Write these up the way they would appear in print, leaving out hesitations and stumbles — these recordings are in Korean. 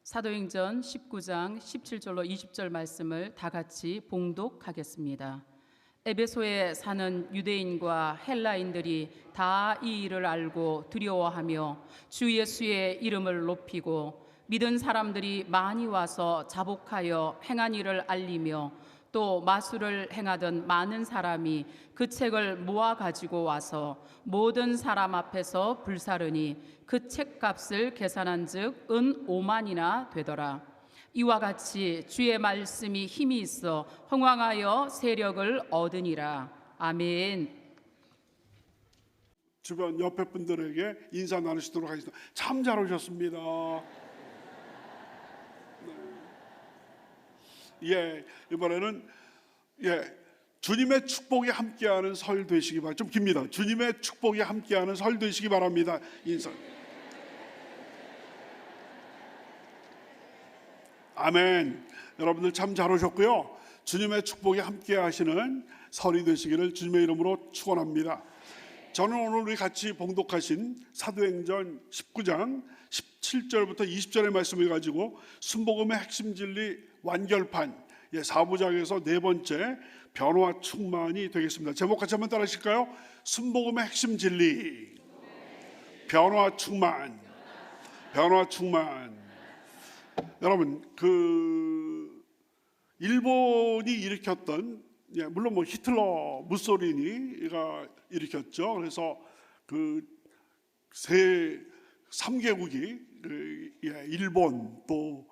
사도행전 19장 17절로 20절 말씀을 다 같이 봉독하겠습니다. 에베소에 사는 유대인과 헬라인들이 다 이 일을 알고 두려워하며 주 예수의 이름을 높이고 믿은 사람들이 많이 와서 자복하여 행한 일을 알리며 또 마술을 행하던 많은 사람이 그 책을 모아 가지고 와서 모든 사람 앞에서 불사르니 그 책값을 계산한즉 은 5만이나 되더라. 이와 같이 주의 말씀이 힘이 있어 흥왕하여 세력을 얻으니라. 아멘. 주변 옆에 분들에게 인사 나누시도록 하겠습니다. 참 잘 오셨습니다. 네. 이번에는 주님의 축복이 함께하는 설 되시기 바랍니다. 좀 깁니다. 주님의 축복이 함께하는 설 되시기 바랍니다. 인사. 아멘. 여러분들 참 잘 오셨고요. 주님의 축복이 함께하시는 설이 되시기를 주님의 이름으로 축원합니다. 저는 오늘 우리 같이 봉독하신 사도행전 19장 17절부터 20절의 말씀을 가지고 순복음의 핵심 진리 완결판 4부작에서 네 번째 변화 충만이 되겠습니다. 제목 같이 한번 따라 하실까요? 순복음의 핵심 진리 변화 충만. 변화 충만. 여러분, 일본이 일으켰던, 물론 뭐 히틀러 무솔리니가 일으켰죠. 그래서 그 세 3개국이 일본 또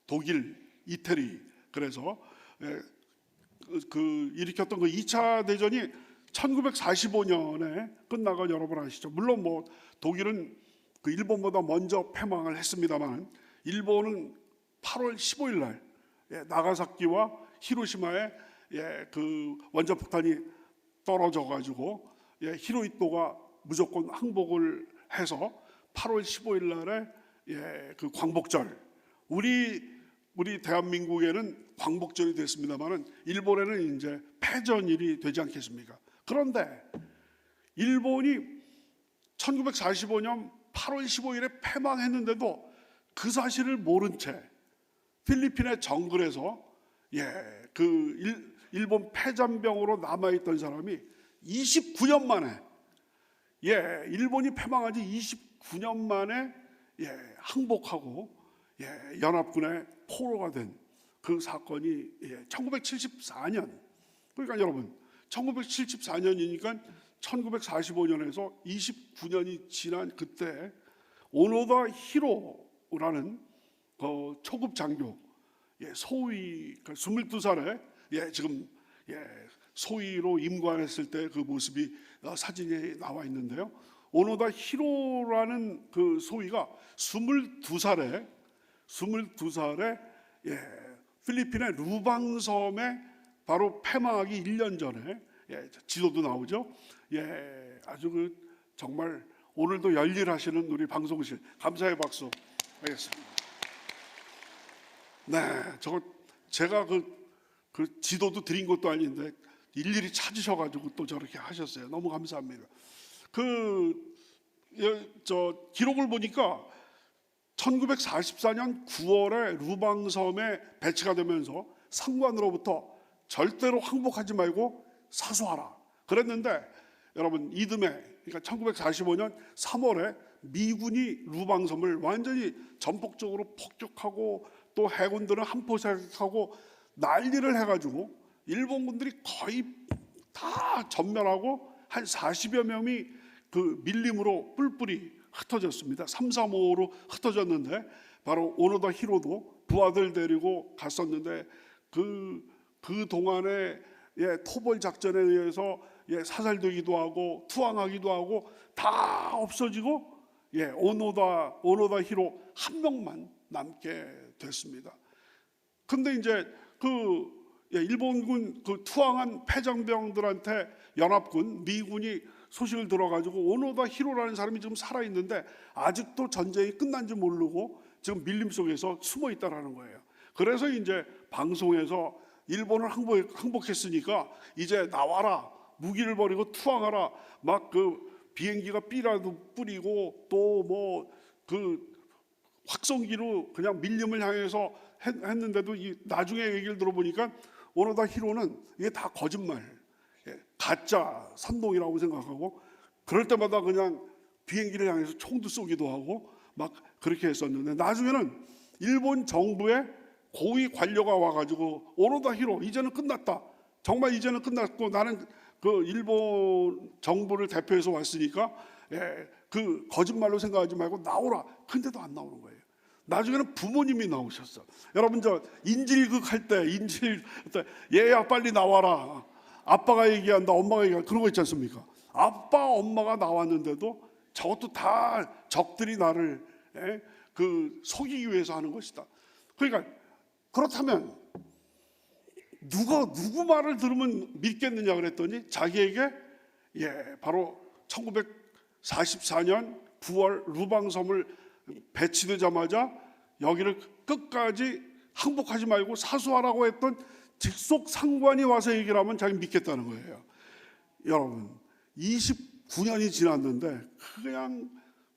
독일, 이태리, 그래서 일으켰던 그 2차 대전이 1945년에 끝나가 여러분 아시죠? 물론 뭐 독일은 그 일본보다 먼저 패망을 했습니다만 일본은 8월 15일 날 나가사키와 히로시마에 그 원자폭탄이 떨어져 가지고 히로히토가 무조건 항복을 해서 8월 15일 날에 그 광복절, 우리 대한민국에는 광복절이 됐습니다만은 일본에는 이제 패전일이 되지 않겠습니까? 그런데 일본이 1945년 8월 15일에 패망했는데도 그 사실을 모른 채 필리핀의 정글에서 일본 패잔병으로 남아있던 사람이 29년 만에 일본이 패망한 지 29년 만에 항복하고 연합군의 포로가 된 그 사건이 1974년, 그러니까 여러분 1974년이니까 1945년에서 29년이 지난 그때 오노다 히로라는 초급 장교 소위 22살에 지금 소위로 임관했을 때 그 모습이 사진에 나와 있는데요. 오노다 히로라는 그 소위가 22살에 필리핀의 루방섬에 바로 패망하기 1년 전에 지도도 나오죠. 아주 정말 오늘도 열일하시는 우리 방송실 감사의 박수 하겠습니다. 네, 제가 그 지도도 드린 것도 아닌데 일일이 찾으셔가지고 또 저렇게 하셨어요. 너무 감사합니다. 기록을 보니까 1944년 9월에 루방섬에 배치가 되면서 상관으로부터 절대로 항복하지 말고 사수하라 그랬는데 여러분 이듬해, 그러니까 1945년 3월에 미군이 루방섬을 완전히 전폭적으로 폭격하고 또 해군들은 한포사격하고 난리를 해가지고 일본군들이 거의 다 전멸하고 한 40여 명이 그 밀림으로 뿔뿔이 흩어졌습니다. 335로 흩어졌는데 바로 오노다 히로도 부하들 데리고 갔었는데 그 동안에 토벌 작전에 의해서 사살되기도 하고 투항하기도 하고 다 없어지고 오노다 히로 한 명만 남게 됐습니다. 근데 이제 일본군 투항한 패장병들한테 연합군 미군이 소식을 들어가지고 오노다 히로라는 사람이 지금 살아있는데 아직도 전쟁이 끝난지 모르고 지금 밀림 속에서 숨어 있다라는 거예요. 그래서 이제 방송에서 일본을 항복했으니까 이제 나와라, 무기를 버리고 투항하라, 막 비행기가 삐라도 뿌리고 또 확성기로 그냥 밀림을 향해서 했는데도 나중에 얘기를 들어보니까 오노다 히로는 이게 다 거짓말, 가짜 선동이라고 생각하고 그럴 때마다 그냥 비행기를 향해서 총도 쏘기도 하고 막 그렇게 했었는데 나중에는 일본 정부의 고위 관료가 와가지고 오노다 히로 이제는 끝났다. 정말 이제는 끝났고 나는 그 일본 정부를 대표해서 왔으니까 그 거짓말로 생각하지 말고 나오라. 근데도 안 나오는 거예요. 나중에는 부모님이 나오셨어. 여러분 저 인질극 할 때 얘야 빨리 나와라. 아빠가 얘기한다, 엄마가 얘기한다 그런 거 있지 않습니까? 아빠, 엄마가 나왔는데도 저것도 다 적들이 나를 그 속이기 위해서 하는 것이다. 그러니까 그렇다면 누구 말을 들으면 믿겠느냐 그랬더니 자기에게 바로 1944년 9월 루방섬을 배치되자마자 여기를 끝까지 항복하지 말고 사수하라고 했던 직속 상관이 와서 얘기를 하면 자기 믿겠다는 거예요. 여러분 29년이 지났는데 그냥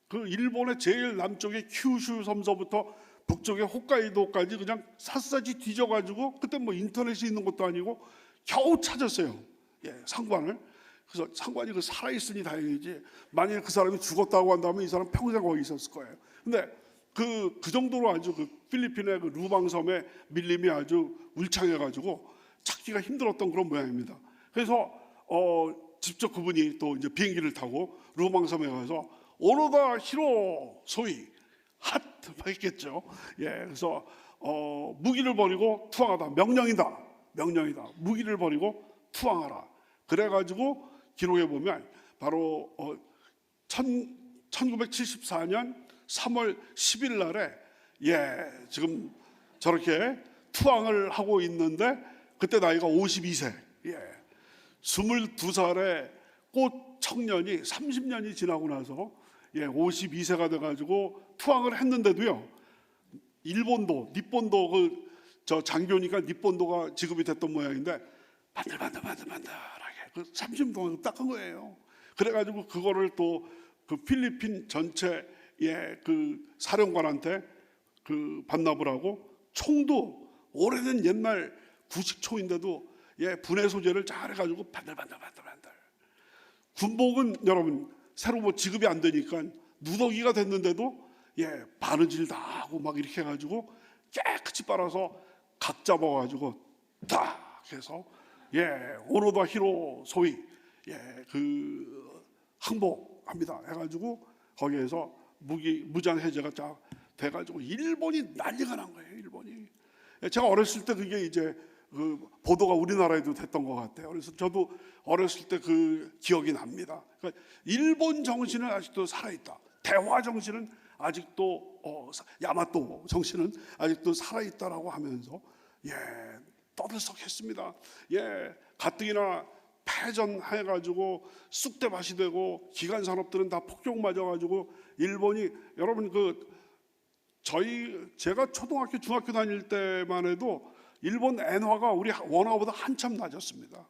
그 일본의 제일 남쪽의 큐슈 섬서부터 북쪽의 홋카이도까지 그냥 샅샅이 뒤져가지고 그때 뭐 인터넷이 있는 것도 아니고 겨우 찾았어요. 상관을. 그래서 상관이 그 살아있으니 다행이지 만약에 그 사람이 죽었다고 한다면 이 사람 평생 거기 있었을 거예요. 근데 그 정도로 아주 그 필리핀의 그 루방섬의 밀림이 아주 울창해가지고 찾기가 힘들었던 그런 모양입니다. 그래서 직접 그분이 또 이제 비행기를 타고 루방섬에 가서 오노다 히로 소위 핫 했겠죠. 그래서 무기를 버리고 투항하다. 명령이다. 무기를 버리고 투항하라. 그래가지고 기록해 보면 바로 1974년 3월 10일 날에 지금 저렇게 투항을 하고 있는데 그때 나이가 52세. 22살의 꽃 청년이 30년이 지나고 나서 52세가 돼가지고 투항을 했는데도요. 일본도, 니폰도 저 장교니까 니폰도가 지급이 됐던 모양인데 반들반들하게 그 30년 동안 닦은 거예요. 그래가지고 그거를 또 그 필리핀 전체의 그 사령관한테 그 반납을 하고 총도 오래된 옛날 구식총인데도 분해 소재를 잘 해가지고 반들반들. 군복은 여러분 새로 뭐 지급이 안 되니까 누더기가 됐는데도 바느질 다 하고 막 이렇게 해가지고 깨끗이 빨아서 각 잡아가지고 딱 해서 오노다 히로 소위 그 항복합니다 해가지고 거기에서 무장 해제가 쫙 돼가지고 일본이 난리가 난 거예요. 일본이. 제가 어렸을 때 그게 이제 그 보도가 우리나라에도 됐던 것 같아요. 그래서 저도 어렸을 때 그 기억이 납니다. 그러니까 일본 정신은 아직도 살아있다. 대화 정신은 아직도 야마토 정신은 아직도 살아있다라고 하면서 떠들썩했습니다. 가뜩이나 패전해가지고 쑥대밭이 되고 기간 산업들은 다 폭격 맞아가지고 일본이 여러분 제가 초등학교 중학교 다닐 때만 해도 일본 엔화가 우리 원화보다 한참 낮았습니다.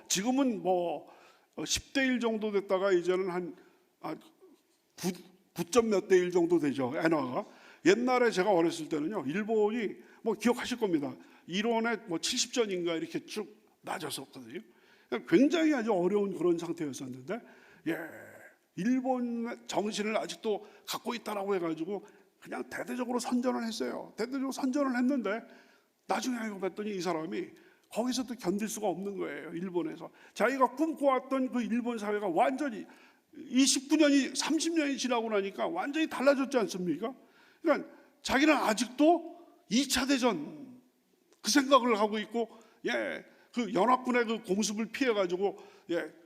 지금은 뭐 10대 1 정도 됐다가 이제는 한 9점 몇 대 1 정도 되죠. 엔화가. 옛날에 제가 어렸을 때는요. 일본이 뭐 기억하실 겁니다. 1원에 뭐 70전인가 이렇게 쭉 낮았었거든요. 굉장히 아주 어려운 그런 상태였었는데 일본 정신을 아직도 갖고 있다라고 해가지고 그냥 대대적으로 선전을 했어요. 대대적으로 선전을 했는데 나중에 알고 봤더니 이 사람이 거기서도 견딜 수가 없는 거예요. 일본에서 자기가 꿈꿔왔던 그 일본 사회가 완전히 29년이 30년이 지나고 나니까 완전히 달라졌지 않습니까? 그러니까 자기는 아직도 2차 대전 그 생각을 하고 있고 그 연합군의 그 공습을 피해가지고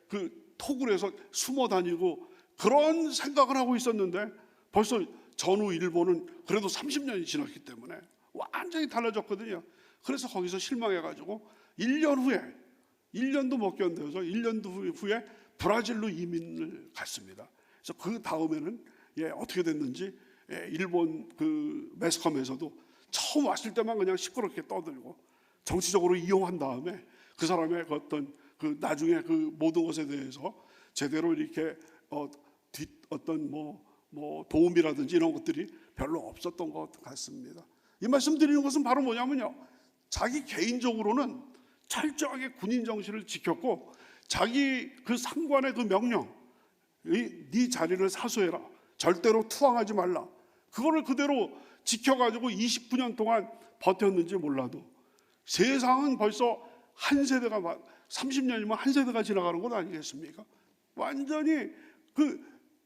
그 토굴에서 숨어 다니고 그런 생각을 하고 있었는데 벌써 전후 일본은 그래도 30년이 지났기 때문에 완전히 달라졌거든요. 그래서 거기서 실망해가지고 1년 후에 1년도 못 견뎌서 1년 후에 브라질로 이민을 갔습니다. 그래서 그 다음에는 어떻게 됐는지 일본 그 매스컴에서도 처음 왔을 때만 그냥 시끄럽게 떠들고 정치적으로 이용한 다음에 그 사람의 어떤 그 나중에 그 모든 것에 대해서 제대로 이렇게 어떤 뭐 도움이라든지 이런 것들이 별로 없었던 것 같습니다. 이 말씀 드리는 것은 바로 뭐냐면요, 자기 개인적으로는 철저하게 군인 정신을 지켰고, 자기 그 상관의 그 명령, 네 자리를 사수해라, 절대로 투항하지 말라, 그거를 그대로 지켜가지고 29년 동안 버텼는지 몰라도 세상은 벌써 한 세대가 30년이면 한 세대가 지나가는 것 아니겠습니까? 완전히 그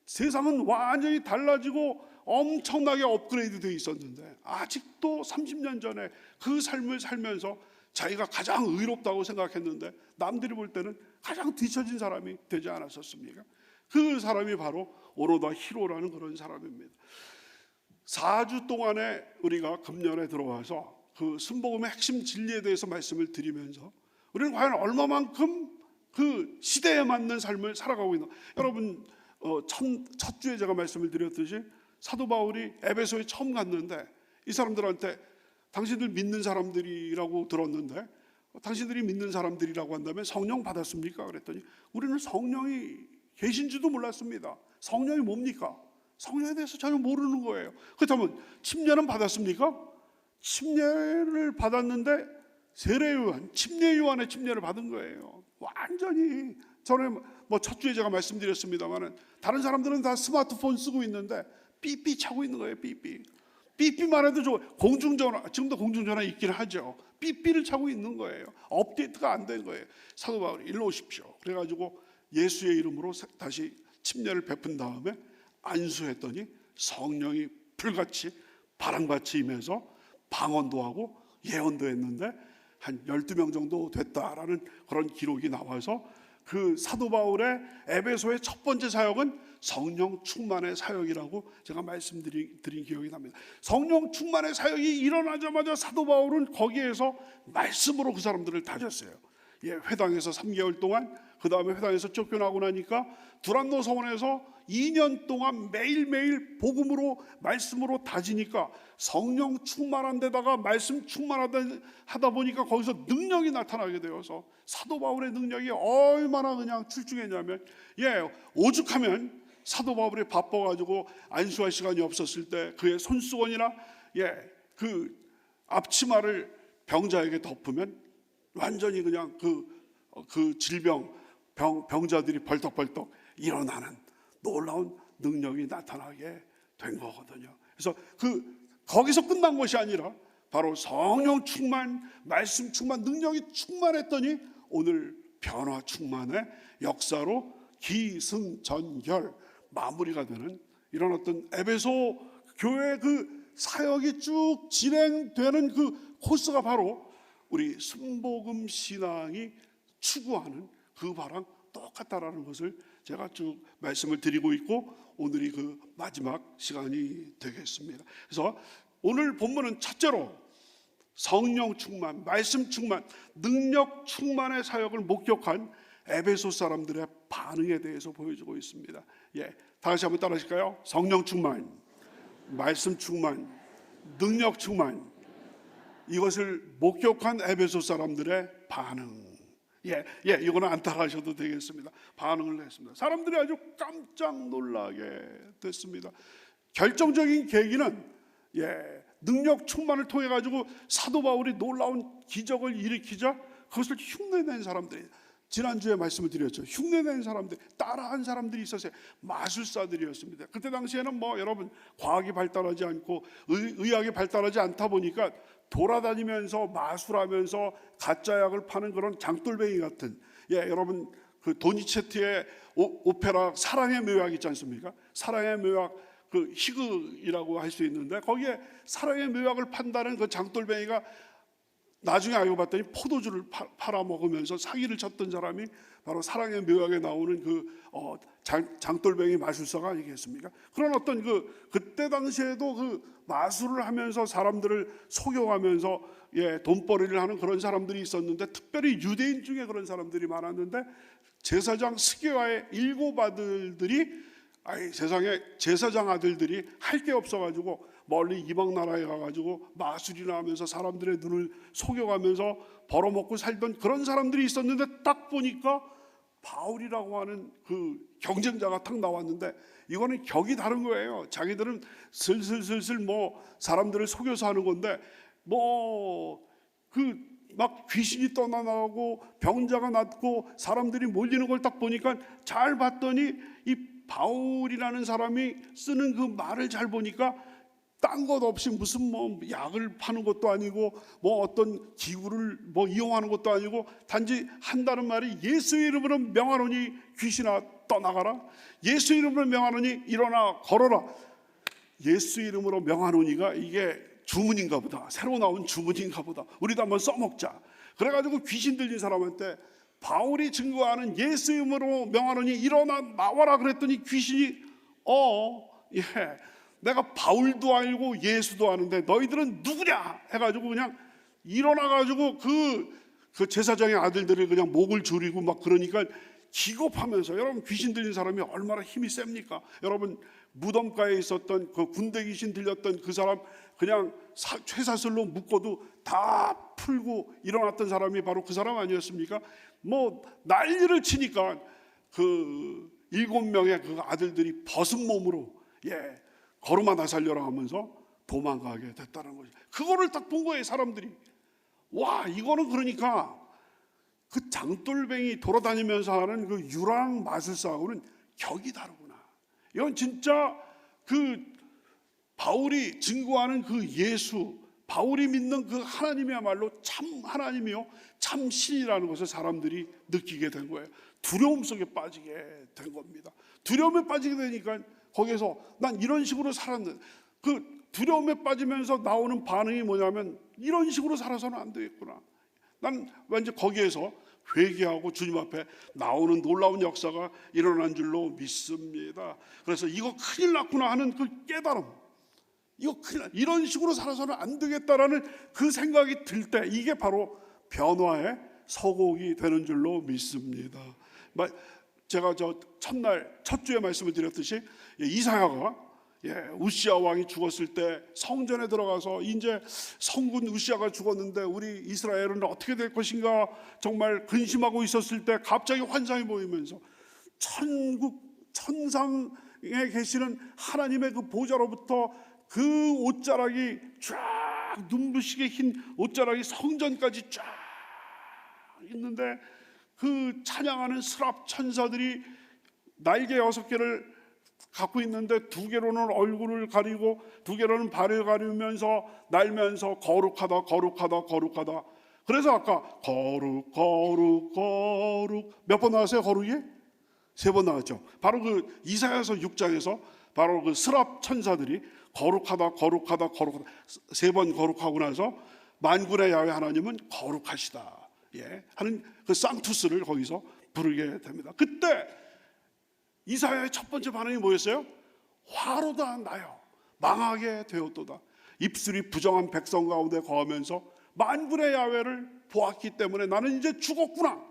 세상은 완전히 달라지고 엄청나게 업그레이드 되어 있었는데, 아직도 30년 전에 그 삶을 살면서 자기가 가장 의롭다고 생각했는데 남들이 볼 때는 가장 뒤처진 사람이 되지 않았었습니까? 그 사람이 바로 오로다 히로라는 그런 사람입니다. 4주 동안에 우리가 금년에 들어와서 그 순복음의 핵심 진리에 대해서 말씀을 드리면서 우리는 과연 얼마만큼 그 시대에 맞는 삶을 살아가고 있나. 여러분, 첫 주에 제가 말씀을 드렸듯이 사도 바울이 에베소에 처음 갔는데 이 사람들한테 당신들 믿는 사람들이라고 들었는데, 당신들이 믿는 사람들이라고 한다면 성령 받았습니까? 그랬더니 우리는 성령이 계신지도 몰랐습니다. 성령이 뭡니까? 성령에 대해서 전혀 모르는 거예요. 그렇다면 침례는 받았습니까? 침례를 받았는데 세례요한, 침례요한의 침례를 받은 거예요. 완전히. 전에 첫 주에 제가 말씀드렸습니다만 다른 사람들은 다 스마트폰 쓰고 있는데 삐삐 차고 있는 거예요. 삐삐. 삐삐만 해도 공중전화, 지금도 공중전화 있긴 하죠. 삐삐를 차고 있는 거예요. 업데이트가 안 된 거예요. 사도 바울이 일로 오십시오. 그래가지고 예수의 이름으로 다시 침례를 베푼 다음에 안수했더니 성령이 불같이 바람같이 임해서 방언도 하고 예언도 했는데 한 12명 정도 됐다라는 그런 기록이 나와서 그 사도 바울의 에베소의 첫 번째 사역은 성령 충만의 사역이라고 제가 말씀드린 기억이 납니다. 성령 충만의 사역이 일어나자마자 사도 바울은 거기에서 말씀으로 그 사람들을 다졌어요. 회당에서 3개월 동안, 그 다음에 회당에서 쫓겨나고 나니까 두란노 서원에서 2년 동안 매일매일 복음으로 말씀으로 다지니까 성령 충만한 데다가 말씀 충만하다 보니까 거기서 능력이 나타나게 되어서 사도 바울의 능력이 얼마나 그냥 출중했냐면, 오죽하면 사도 바울이 바빠가지고 안수할 시간이 없었을 때 그의 손수건이나 그 앞치마를 병자에게 덮으면 완전히 그냥 그 질병 병자들이 벌떡벌떡 일어나는 놀라운 능력이 나타나게 된 거거든요. 그래서 거기서 끝난 것이 아니라 바로 성령 충만, 말씀 충만, 능력이 충만했더니 오늘 변화 충만의 역사로 기승전결 마무리가 되는 이런 어떤 에베소 교회 그 사역이 쭉 진행되는 그 코스가 바로 우리 순복음 신앙이 추구하는 그 바랑 똑같다라는 것을 제가 쭉 말씀을 드리고 있고, 오늘이 그 마지막 시간이 되겠습니다. 그래서 오늘 본문은 첫째로 성령 충만, 말씀 충만, 능력 충만의 사역을 목격한 에베소 사람들의 반응에 대해서 보여주고 있습니다. 다 같이 한번 따라하실까요? 성령 충만, 말씀 충만, 능력 충만, 이것을 목격한 에베소 사람들의 반응. 이거는 안 따라하셔도 되겠습니다. 반응을 했습니다. 사람들이 아주 깜짝 놀라게 됐습니다. 결정적인 계기는 능력 충만을 통해 가지고 사도 바울이 놀라운 기적을 일으키자 그것을 흉내낸 사람들이, 지난주에 말씀을 드렸죠. 흉내낸 사람들, 따라한 사람들이 있었어요. 마술사들이었습니다. 그때 당시에는 여러분 과학이 발달하지 않고 의학이 발달하지 않다 보니까 돌아다니면서 마술하면서 가짜 약을 파는 그런 장돌뱅이 같은, 여러분 그 도니체티의 오페라 사랑의 묘약 있지 않습니까? 사랑의 묘약, 그 희극이라고 할 수 있는데 거기에 사랑의 묘약을 판다는 그 장돌뱅이가 나중에 알고 봤더니 포도주를 팔아먹으면서 사기를 쳤던 사람이 바로 사랑의 묘약에 나오는 장돌뱅이 마술사가 아니겠습니까? 그런 어떤 그때 당시에도 그 마술을 하면서 사람들을 속여가면서 돈벌이를 하는 그런 사람들이 있었는데, 특별히 유대인 중에 그런 사람들이 많았는데, 제사장 스게와의 7 아들들이, 세상에 제사장 아들들이 할 게 없어가지고 멀리 이방 나라에 가가지고 마술이나 하면서 사람들의 눈을 속여가면서 벌어먹고 살던 그런 사람들이 있었는데, 딱 보니까 바울이라고 하는 그 경쟁자가 탁 나왔는데 이거는 격이 다른 거예요. 자기들은 슬슬 뭐 사람들을 속여서 하는 건데 뭐 그 막 귀신이 떠나나가고 병자가 낫고 사람들이 몰리는 걸 딱 보니까 잘 봤더니 이 바울이라는 사람이 쓰는 그 말을 잘 보니까 딴 것 없이 무슨 뭐 약을 파는 것도 아니고 뭐 어떤 기구를 뭐 이용하는 것도 아니고 단지 한다는 말이 예수 이름으로 명하노니 귀신아 떠나가라, 예수 이름으로 명하노니 일어나 걸어라. 예수 이름으로 명하노니가 이게 주문인가 보다, 새로 나온 주문인가 보다, 우리도 한번 써먹자. 그래가지고 귀신 들린 사람한테 바울이 증거하는 예수 이름으로 명하노니 일어나 나와라 그랬더니 귀신이 예, 내가 바울도 알고 예수도 아는데 너희들은 누구냐 해가지고 그냥 일어나가지고 그 제사장의 아들들이 그냥 목을 조리고 막 그러니까 기겁하면서, 여러분 귀신 들린 사람이 얼마나 힘이 셉니까? 여러분 무덤가에 있었던 그 군대 귀신 들렸던 그 사람 그냥 쇠사슬로 묶어도 다 풀고 일어났던 사람이 바로 그 사람 아니었습니까? 뭐 난리를 치니까 그 7명의 그 아들들이 벗은 몸으로 걸음아 나 살려라 하면서 도망가게 됐다는 거죠. 그거를 딱 본 거예요 사람들이. 와, 이거는 그러니까 그 장돌뱅이 돌아다니면서 하는 그 유랑 마술사하고는 격이 다르구나. 이건 진짜 그 바울이 증거하는 그 예수, 바울이 믿는 그 하나님이야말로 참 하나님이요 참 신이라는 것을 사람들이 느끼게 된 거예요. 두려움 속에 빠지게 된 겁니다. 두려움에 빠지게 되니까 거기에서 난 이런 식으로 살았는데, 그 두려움에 빠지면서 나오는 반응이 뭐냐면 이런 식으로 살아서는 안 되겠구나. 난 왠지 거기에서 회개하고 주님 앞에 나오는 놀라운 역사가 일어난 줄로 믿습니다. 그래서 이거 큰일 났구나 하는 그 깨달음, 이거 큰일 났, 이런 식으로 살아서는 안 되겠다라는 그 생각이 들 때 이게 바로 변화의 서곡이 되는 줄로 믿습니다. 제가 저 첫날 첫 주에 말씀을 드렸듯이 이사야가 우시아 왕이 죽었을 때 성전에 들어가서 이제 성군 우시아가 죽었는데 우리 이스라엘은 어떻게 될 것인가 정말 근심하고 있었을 때 갑자기 환상이 보이면서 천상에 계시는 하나님의 그 보좌로부터 그 옷자락이 쫙 눈부시게 흰 옷자락이 성전까지 쫙 있는데 그 찬양하는 스랍 천사들이 날개 6개를 갖고 있는데 2개로는 얼굴을 가리고 2개로는 발을 가리면서 날면서 거룩하다 거룩하다 거룩하다. 그래서 아까 거룩 거룩 거룩 몇 번 나왔어요? 거룩이? 3번 나왔죠. 바로 그 이사야서 6장에서 바로 그 스랍 천사들이 거룩하다 거룩하다 거룩하다 3번 거룩하고 나서 만군의 야훼 하나님은 거룩하시다 하는 그 상투스를 거기서 부르게 됩니다. 그때 이사야의 첫 번째 반응이 뭐였어요? 화로다 나여 망하게 되었도다. 입술이 부정한 백성 가운데 거하면서 만군의 야훼를 보았기 때문에 나는 이제 죽었구나.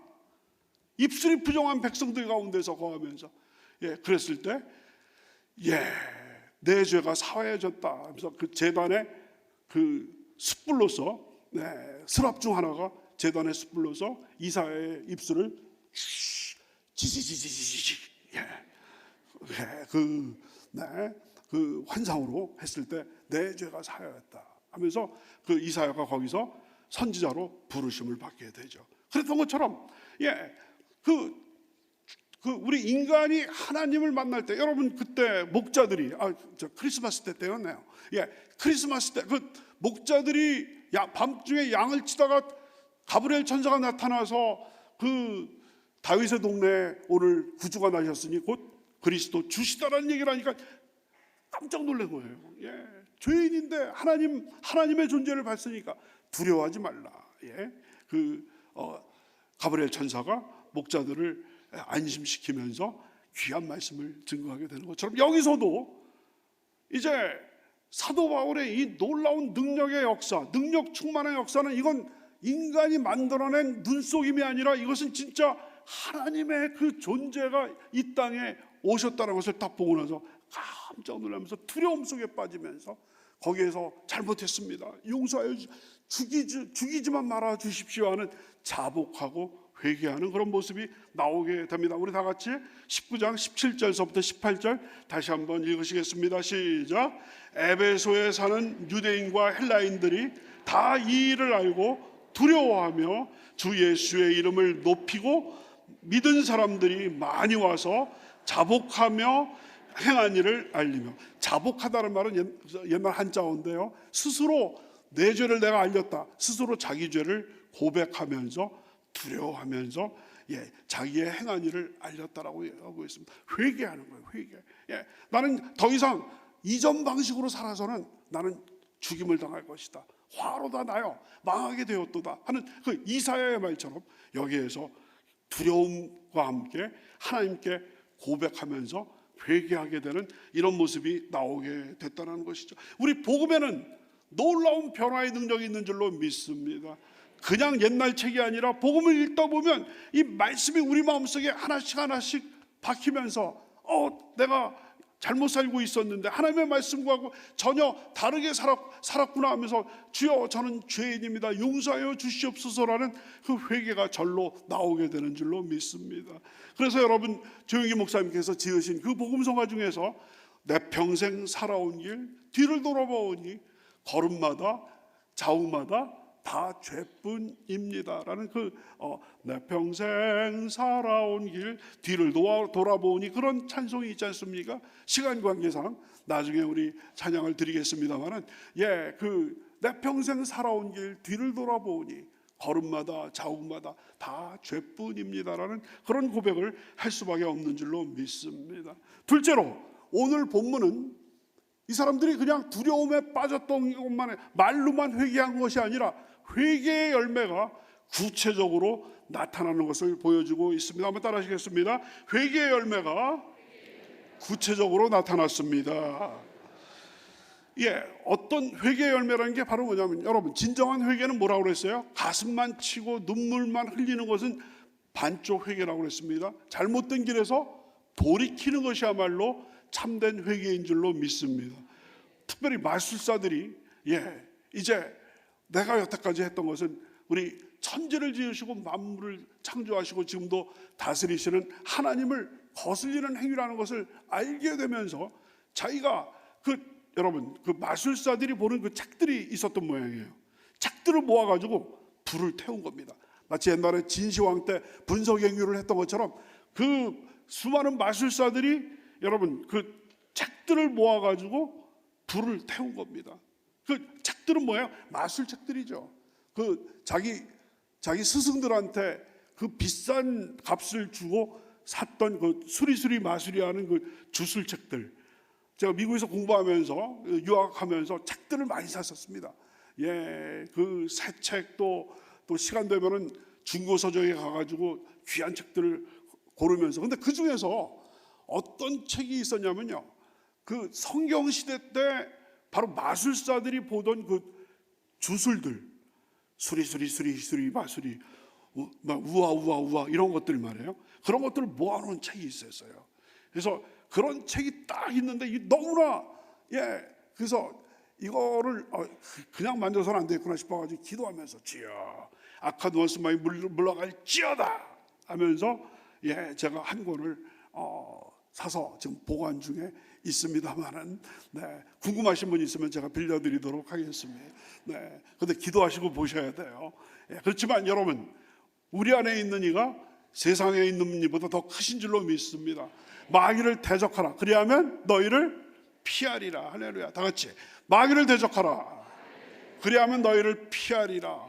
입술이 부정한 백성들 가운데서 거하면서 그랬을 때 내 죄가 사하여졌다 하면서 그 제단의 그 숯불로서 스랍 중 하나가 제단의 숯불로서 이사야의 입술을 지지지지지지 그 환상으로 했을 때 내 죄가 사하였다 하면서 그 이사야가 거기서 선지자로 부르심을 받게 되죠. 그랬던 것처럼 우리 인간이 하나님을 만날 때, 여러분 그때 목자들이 크리스마스 때 때였네요. 크리스마스 때 그 목자들이 밤중에 양을 치다가 가브리엘 천사가 나타나서 그 다윗의 동네에 오늘 구주가 나셨으니 곧 그리스도 주시다라는 얘기를 하니까 깜짝 놀란 거예요. 죄인인데 하나님의 존재를 봤으니까 두려워하지 말라. 가브리엘 천사가 목자들을 안심시키면서 귀한 말씀을 증거하게 되는 것처럼 여기서도 이제 사도 바울의 이 놀라운 능력의 역사, 능력 충만의 역사는 이건 인간이 만들어낸 눈속임이 아니라 이것은 진짜 하나님의 그 존재가 이 땅에 오셨다는 것을 딱 보고 나서 깜짝 놀라면서 두려움 속에 빠지면서 거기에서 잘못했습니다, 용서하여 죽이지만 말아 주십시오 하는 자복하고 회개하는 그런 모습이 나오게 됩니다. 우리 다 같이 19장 17절서부터 18절 다시 한번 읽으시겠습니다. 시작. 에베소에 사는 유대인과 헬라인들이 다 이 일을 알고 두려워하며 주 예수의 이름을 높이고 믿은 사람들이 많이 와서 자복하며 행한 일을 알리며, 자복하다는 말은 옛날 한자어인데요, 스스로 내 죄를 내가 알렸다, 스스로 자기 죄를 고백하면서 두려워하면서 자기의 행한 일을 알렸다라고 하고 있습니다. 회개하는 거예요. 회개. 나는 더 이상 이전 방식으로 살아서는 나는 죽임을 당할 것이다, 화로다 나요, 망하게 되었도다 하는 그 이사야의 말처럼 여기에서 두려움과 함께 하나님께 고백하면서 회개하게 되는 이런 모습이 나오게 됐다는 것이죠. 우리 복음에는 놀라운 변화의 능력이 있는 줄로 믿습니다. 그냥 옛날 책이 아니라 복음을 읽다 보면 이 말씀이 우리 마음속에 하나씩 하나씩 박히면서 내가 잘못 살고 있었는데 하나님의 말씀과 전혀 다르게 살았구나 하면서 주여 저는 죄인입니다, 용서하여 주시옵소서라는 그 회개가 절로 나오게 되는 줄로 믿습니다. 그래서 여러분, 조영기 목사님께서 지으신 그 복음성가 중에서 내 평생 살아온 길 뒤를 돌아보니 걸음마다 좌우마다 다 죄뿐입니다라는 내 평생 살아온 길 뒤를 돌아보니 그런 찬송이 있지 않습니까? 시간 관계상 나중에 우리 찬양을 드리겠습니다만은 내 평생 살아온 길 뒤를 돌아보니 걸음마다 좌우마다 다 죄뿐입니다라는 그런 고백을 할 수밖에 없는 줄로 믿습니다. 둘째로, 오늘 본문은 이 사람들이 그냥 두려움에 빠졌던 것만, 말로만 회개한 것이 아니라 회개의 열매가 구체적으로 나타나는 것을 보여주고 있습니다. 한번 따라 하시겠습니다. 회개의 열매가 구체적으로 나타났습니다. 어떤 회개의 열매라는 게 바로 뭐냐면, 여러분, 진정한 회개는 뭐라고 그랬어요? 가슴만 치고 눈물만 흘리는 것은 반쪽 회개라고 그랬습니다. 잘못된 길에서 돌이키는 것이야말로 참된 회개인 줄로 믿습니다. 특별히 마술사들이 이제 내가 여태까지 했던 것은 우리 천지를 지으시고 만물을 창조하시고 지금도 다스리시는 하나님을 거슬리는 행위라는 것을 알게 되면서 자기가 여러분, 그 마술사들이 보는 그 책들이 있었던 모양이에요. 책들을 모아가지고 불을 태운 겁니다. 마치 옛날에 진시황 때 분석행위를 했던 것처럼 그 수많은 마술사들이 여러분 그 책들을 모아가지고 불을 태운 겁니다. 그 책들은 뭐예요? 마술책들이죠. 자기 스승들한테 그 비싼 값을 주고 샀던 그 수리수리 마술이라는 그 주술책들. 제가 미국에서 공부하면서 유학하면서 책들을 많이 샀었습니다. 그 새 책도 또 시간 되면은 중고 서적에 가가지고 귀한 책들을 고르면서, 근데 그 중에서 어떤 책이 있었냐면요, 그 성경 시대 때 바로 마술사들이 보던 그 주술들, 수리 마술이 우와 이런 것들 말이에요. 그런 것들을 모아놓은 책이 있었어요. 그래서 그런 책이 딱 있는데 너무나 그래서 이거를 그냥 만져서는 안 되겠구나 싶어가지고 기도하면서 주여 악한 원수마이 물러갈지어다 하면서 제가 한 권을 사서 지금 보관 중에 있습니다만은 궁금하신 분 있으면 제가 빌려드리도록 하겠습니다. 근데 기도하시고 보셔야 돼요. 그렇지만 여러분, 우리 안에 있는 이가 세상에 있는 이보다 더 크신 줄로 믿습니다. 마귀를 대적하라, 그리하면 너희를 피하리라. 할렐루야. 다 같이 마귀를 대적하라, 그리하면 너희를 피하리라.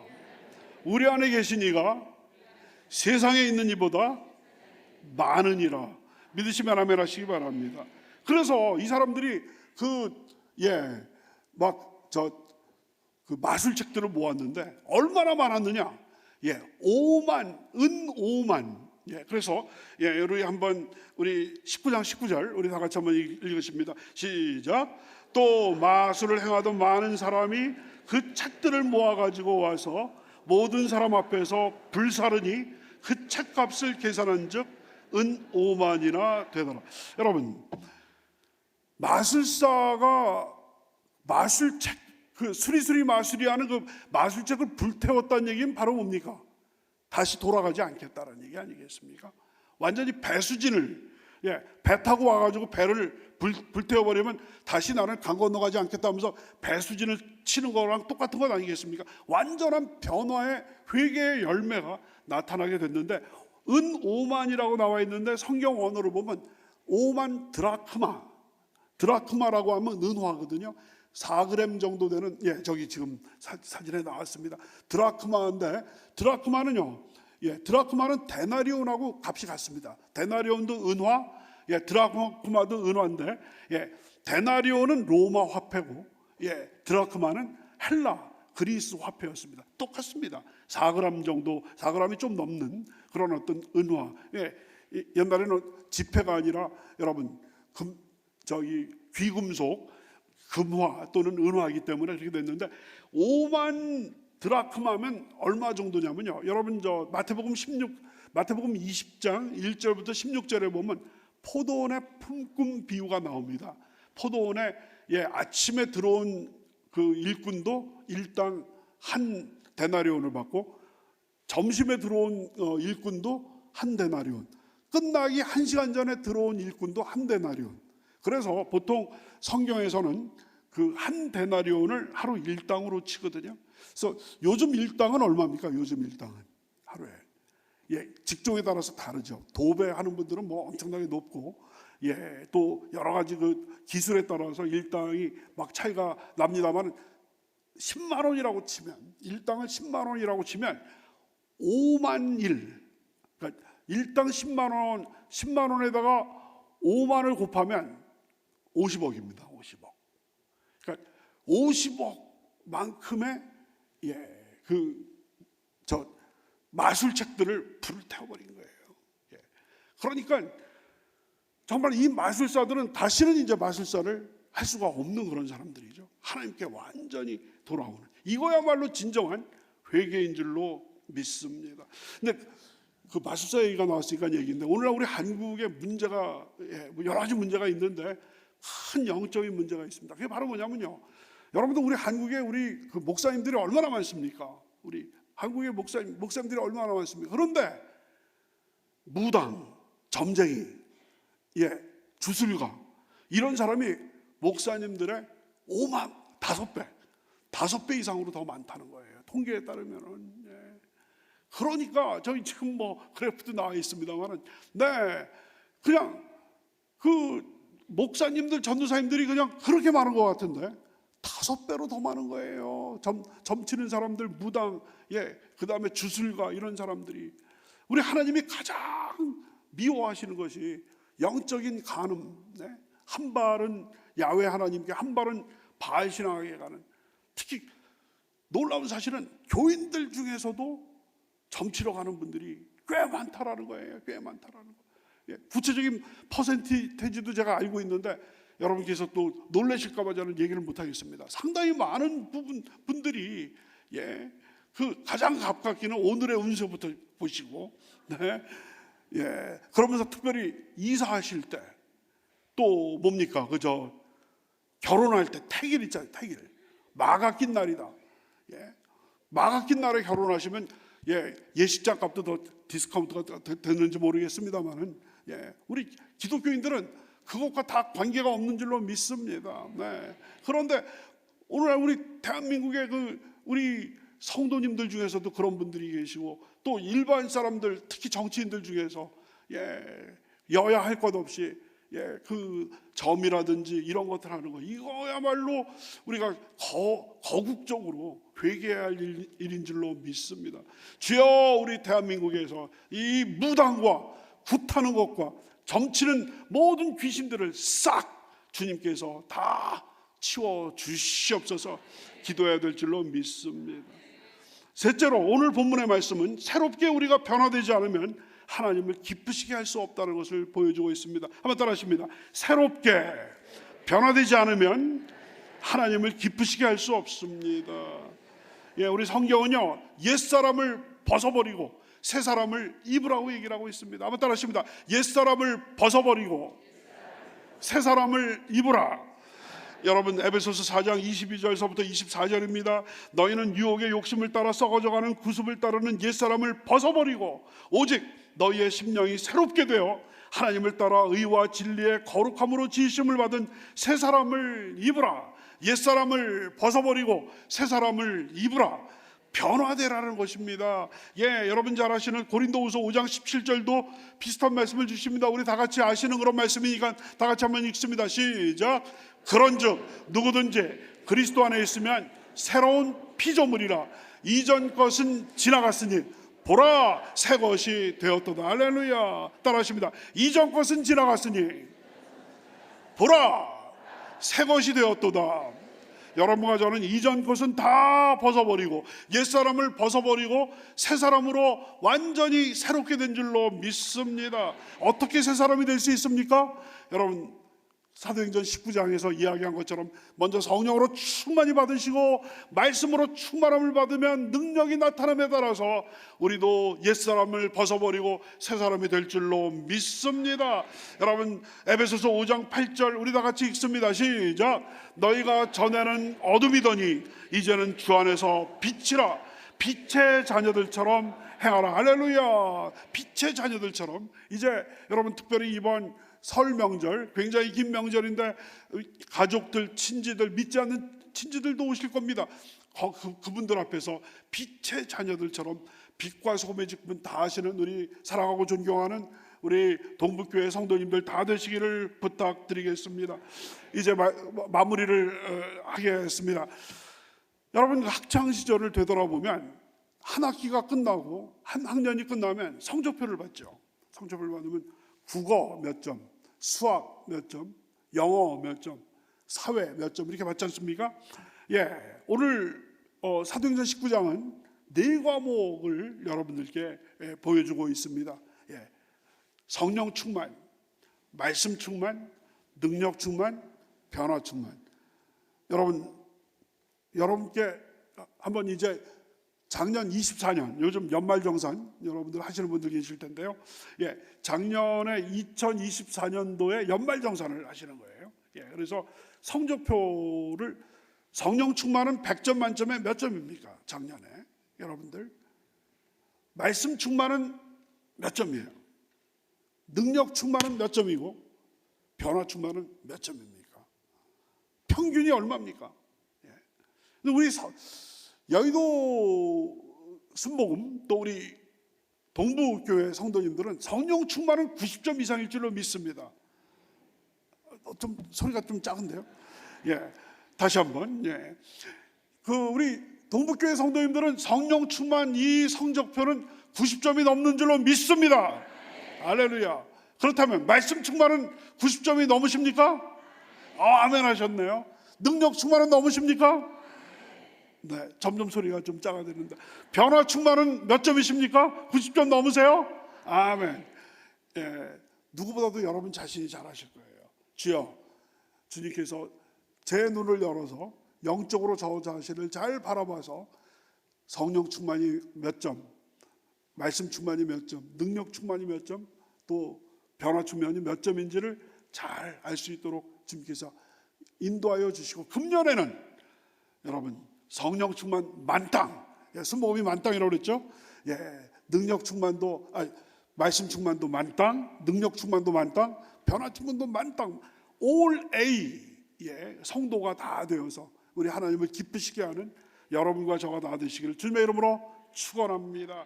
우리 안에 계신 이가 세상에 있는 이보다 많으니라. 믿으시면 아멘 하시기 바랍니다. 그래서 이 사람들이 그 마술책들을 모았는데 얼마나 많았느냐? 5만. 그래서 우리 한번 우리 19장 19절 우리 다 같이 한번 읽으십니다. 시작. 또 마술을 행하던 많은 사람이 그 책들을 모아가지고 와서 모든 사람 앞에서 불사르니 그 책값을 계산한즉 은 5만이나 되더라. 여러분, 마술사가 마술책, 그 수리수리 마술이 하는 그 마술책을 불태웠다는 얘기는 바로 뭡니까? 다시 돌아가지 않겠다는 얘기 아니겠습니까? 완전히 배수진을, 배 타고 와가지고 배를 불태워버리면 다시 나는 강 건너가지 않겠다면서 배수진을 치는 거랑 똑같은 것 아니겠습니까? 완전한 변화의 회개의 열매가 나타나게 됐는데, 은 5만이라고 나와 있는데 성경 원어로 보면 5만 드라크마라고 하면 은화거든요. 4g 정도 되는, 저기 지금 사진에 나왔습니다. 드라크마인데, 드라크마는요, 드라크마는 데나리온하고 값이 같습니다. 데나리온도 은화, 드라크마도 은화인데, 데나리온은 로마 화폐고, 드라크마는 헬라 그리스 화폐였습니다. 똑같습니다. 4g 정도, 4g이 좀 넘는 그런 어떤 은화. 옛날에는 지폐가 아니라 여러분 귀금속, 금화 또는 은화이기 때문에 그렇게 됐는데, 5만 드라크마면 얼마 정도냐면요, 여러분 마태복음 20장 1절부터 16절에 보면 포도원의 품꾼 비유가 나옵니다. 포도원에 아침에 들어온 그 일꾼도 일당 한 데나리온을 받고, 점심에 들어온 일꾼도 한 데나리온, 끝나기 1시간 전에 들어온 일꾼도 한 데나리온. 그래서 보통 성경에서는 그 한 데나리온을 하루 일당으로 치거든요. 그래서 요즘 일당은 얼마입니까? 요즘 일당은 하루에, 직종에 따라서 다르죠. 도배하는 분들은 뭐 엄청나게 높고, 또 여러 가지 그 기술에 따라서 일당이 막 차이가 납니다만, 10만 원이라고 치면, 일당을 10만 원이라고 치면 5만 일, 그러니까 일당 10만 원에다가 5만을 곱하면 50억입니다. 50억. 그러니까 50억만큼의 마술책들을 불을 태워버린 거예요. 그러니까 정말 이 마술사들은 다시는 이제 마술사를 할 수가 없는 그런 사람들이죠. 하나님께 완전히 돌아오는, 이거야말로 진정한 회개인 줄로 믿습니다. 근데 그 마술사 얘기가 나왔으니까 얘기인데, 오늘날 우리 한국에 문제가, 여러 가지 문제가 있는데 큰 영적인 문제가 있습니다. 그게 바로 뭐냐면요, 여러분들 우리 한국에 우리 그 목사님들이 얼마나 많습니까? 우리 한국의 목사님들이 얼마나 많습니까? 그런데 무당, 점쟁이, 주술가, 이런 사람이 목사님들의 5배 이상으로 더 많다는 거예요. 통계에 따르면은. 그러니까 저희 지금 뭐 그래프도 나와 있습니다만은, 그냥 그 목사님들, 전도사님들이 그냥 그렇게 많은 것 같은데 5배로 더 많은 거예요. 점치는 사람들, 무당, 그 다음에 주술가, 이런 사람들이. 우리 하나님이 가장 미워하시는 것이 영적인 간음, 한 발은 야훼 하나님께, 한 발은 바알 신앙에게 가는. 특히 놀라운 사실은 교인들 중에서도 점치러 가는 분들이 꽤 많다라는 거예요. 꽤 많다라는 거. 구체적인 퍼센티지도 제가 알고 있는데 여러분께서 또 놀라실까 봐 저는 얘기를 못 하겠습니다. 상당히 많은 분들이 그 가장 가깝기는 오늘의 운세부터 보시고, 그러면서 특별히 이사하실 때, 또 뭡니까, 그저 결혼할 때 태길 있잖아요. 태길, 마가 낀 날이다. 마가 낀 날에 결혼하시면 예식장 값도 더 디스카운트가 됐는지 모르겠습니다만은, 우리 기독교인들은 그것과 다 관계가 없는 줄로 믿습니다. 그런데 오늘날 우리 대한민국의 우리 성도님들 중에서도 그런 분들이 계시고, 또 일반 사람들, 특히 정치인들 중에서 여야 할 것 없이 그 점이라든지 이런 것들 하는 거, 이거야말로 우리가 거국적으로 회개해야 할 일인 줄로 믿습니다. 주여, 우리 대한민국에서 이 무당과 굿하는 것과 점치는 모든 귀신들을 싹 주님께서 다 치워 주시옵소서 기도해야 될 줄로 믿습니다. 셋째로, 오늘 본문의 말씀은 새롭게 우리가 변화되지 않으면 하나님을 기쁘시게 할 수 없다는 것을 보여주고 있습니다. 한번 따라 하십니다. 새롭게 변화되지 않으면 하나님을 기쁘시게 할 수 없습니다. 우리 성경은요, 옛사람을 벗어버리고 새 사람을 입으라고 얘기를 하고 있습니다. 한번 따라 하십니다. 옛사람을 벗어버리고 새 사람을 입으라. 여러분 에베소서 4장 22절서부터 24절입니다. 너희는 유혹의 욕심을 따라 썩어져가는 구습을 따르는 옛사람을 벗어버리고 오직 너희의 심령이 새롭게 되어 하나님을 따라 의와 진리의 거룩함으로 지으심을 받은 새 사람을 입으라. 옛사람을 벗어버리고 새 사람을 입으라. 변화되라는 것입니다. 여러분 잘 아시는 고린도후서 5장 17절도 비슷한 말씀을 주십니다. 우리 다 같이 아시는 그런 말씀이니까 다 같이 한번 읽습니다. 시작. 그런즉 누구든지 그리스도 안에 있으면 새로운 피조물이라. 이전 것은 지나갔으니 보라 새 것이 되었도다. 할렐루야. 따라하십니다. 이전 것은 지나갔으니 보라 새 것이 되었도다. 여러분과 저는 이전 것은 다 벗어버리고 옛사람을 벗어버리고 새 사람으로 완전히 새롭게 된 줄로 믿습니다. 어떻게 새 사람이 될 수 있습니까? 여러분 사도행전 19장에서 이야기한 것처럼 먼저 성령으로 충만히 받으시고 말씀으로 충만함을 받으면 능력이 나타남에 따라서 우리도 옛사람을 벗어버리고 새 사람이 될 줄로 믿습니다. 여러분 에베소서 5장 8절 우리 다 같이 읽습니다. 시작. 너희가 전에는 어둠이더니 이제는 주 안에서 빛이라. 빛의 자녀들처럼 행하라. 할렐루야. 빛의 자녀들처럼. 이제 여러분 특별히 이번 설 명절 굉장히 긴 명절인데 가족들, 친지들, 믿지 않는 친지들도 오실 겁니다. 그분들 앞에서 빛의 자녀들처럼 빛과 소금의 직분 다 하시는 우리 사랑하고 존경하는 우리 동북교회 성도님들 다 되시기를 부탁드리겠습니다. 이제 마무리를 하겠습니다. 여러분 학창 시절을 되돌아보면 한 학기가 끝나고 한 학년이 끝나면 성적표를 받죠. 성적표를 받으면 국어 몇 점, 수학 몇 점, 영어 몇 점, 사회 몇 점 이렇게 받지 않습니까? 오늘 사도행전 19장은 네 과목을 여러분들께 보여주고 있습니다. 성령 충만, 말씀 충만, 능력 충만, 변화 충만. 여러분께 한번 이제 작년 24년 요즘 연말정산 여러분들 하시는 분들 계실 텐데요. 작년에 2024년도에 연말정산을 하시는 거예요. 그래서 성적표를 성령 충만은 100점 만점에 몇 점입니까? 작년에 여러분들 말씀 충만은 몇 점이에요? 능력 충만은 몇 점이고 변화 충만은 몇 점입니까? 평균이 얼마입니까? 근데 우리 여의도 순복음 또 우리 동부교회 성도님들은 성령 충만은 90점 이상일 줄로 믿습니다. 좀 소리가 좀 작은데요? 다시 한번. 우리 동부교회 성도님들은 성령 충만 이 성적표는 90점이 넘는 줄로 믿습니다. 할렐루야. 그렇다면 말씀 충만은 90점이 넘으십니까? 아멘 하셨네요. 능력 충만은 넘으십니까? 네, 점점 소리가 좀 작아지는데 변화 충만은 몇 점이십니까? 90점 넘으세요? 아멘. 누구보다도 여러분 자신이 잘하실 거예요. 주여, 주님께서 제 눈을 열어서 영적으로 저 자신을 잘 바라봐서 성령 충만이 몇 점, 말씀 충만이 몇 점, 능력 충만이 몇 점, 또 변화 충만이 몇 점인지를 잘 알 수 있도록 주님께서 인도하여 주시고 금년에는 여러분 성령 충만 만땅, 순복음이 만땅이라고 그랬죠? 능력 충만도, 말씀 충만도 만땅, 능력 충만도 만땅, 변화 충만도 만땅, all A 성도가 다 되어서 우리 하나님을 기쁘시게 하는 여러분과 저가 다 되시기를 주님의 이름으로 축원합니다.